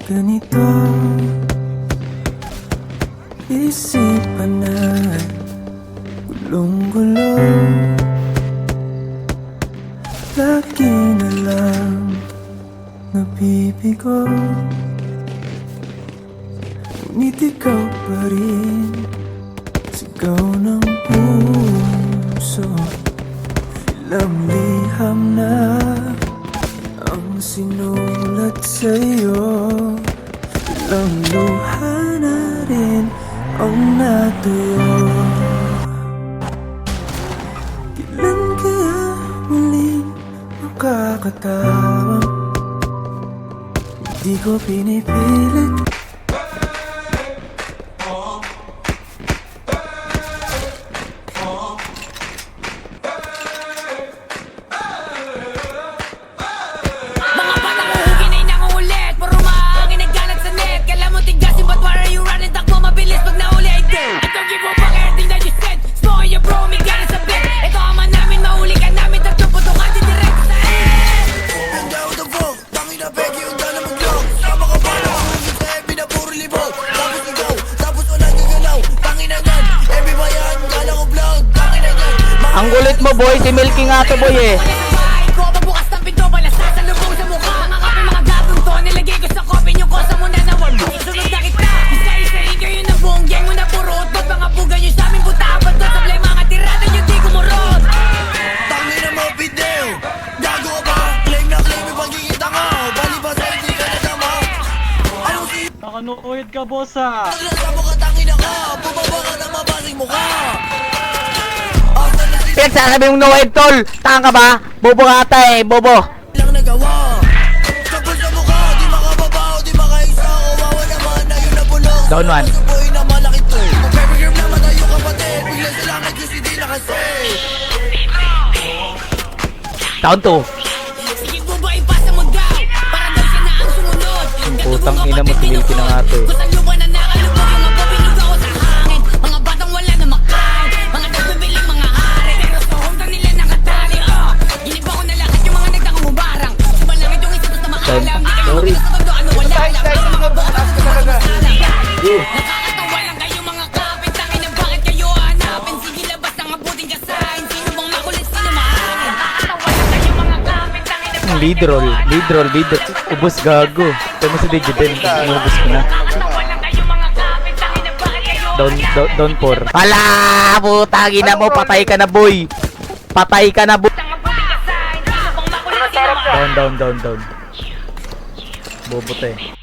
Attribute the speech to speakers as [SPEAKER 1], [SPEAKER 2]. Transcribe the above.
[SPEAKER 1] ganito, isipan ay gulong-gulo. Lagi na lang nabibigo, ngunit ikaw pa rin, sigaw ng puso. Ilang liham na ang sinulat sa'yo, ilang luha na rin ang natuyo. Kailan kaya muling makakatawag? Hindi ko pinipilit.
[SPEAKER 2] Ang gulit mo boy, si Milky nga to boy eh.
[SPEAKER 3] Pabukas ng pinto, balasas sa lubong sa mukha. Mga kape, mga gagong to, nilagay ko sa kopi yung kosa mo na nawal. Isunod na kita, isa-isa kayo na buong gang mo na purot. Ba't mga buga nyo sa amin, puta ba to? Sablay mga tirada nyo, di kumurot.
[SPEAKER 4] Tangin na mo, video. Gago ka ba? Claim na claim yung pagkikita nga. Bali ba sa hindi ka nadama? Anong si...
[SPEAKER 5] Nakanuoid ka, boss ah.
[SPEAKER 4] Naglasa mo ka, tangin na ka. Bumaba ka na mabasing mo ka.
[SPEAKER 2] Pinagsasabi mong no head tol, tanga ka ba? Bobo ka ata eh, bobo.
[SPEAKER 4] Lang nagawa. Kapal sa mukha, di makababaw, di makaisa. Kawawa naman na yun nabulong.
[SPEAKER 2] Down one.
[SPEAKER 4] Sa buhay na malaki to. Baby girl naman tayo kapatid. Bigla sila nag-UCD na kasi.
[SPEAKER 2] Down 2.
[SPEAKER 3] Sige po ba ipasa mo daw? Para daw siya na ang sumunod.
[SPEAKER 2] Putang ina mo, si Milky na nga to eh.
[SPEAKER 3] Kusang lupa na nakalubog yung mga binugaw sa hangin. Mga batang wala na makain. Mga nagbibiling mga hari. Pero sa hometown nila nakatali. Giniba ko na lahat yung mga nagtakang hubarang. Sumalangit yung isa basta maalam. Di kayo
[SPEAKER 2] Sorry.
[SPEAKER 3] magkita sa tondo, ano wala lang. Pero mga bukas sa sumasalang. Nakakatawa lang kayo mga kapit. Tangin na bakit kayo hanapin? Sige labas ang mabuting kasahin. Sino bang makulit, sino mahangin? Nakakatawa lang kayo mga kapit. Tangin na
[SPEAKER 2] Lead roll. Ubus gago. Pero mo si Digiden, inubos ko na. Down 4. Hala! Putang ina mo, patay ka na boy. Patay ka na boy. Down. Bobo to eh.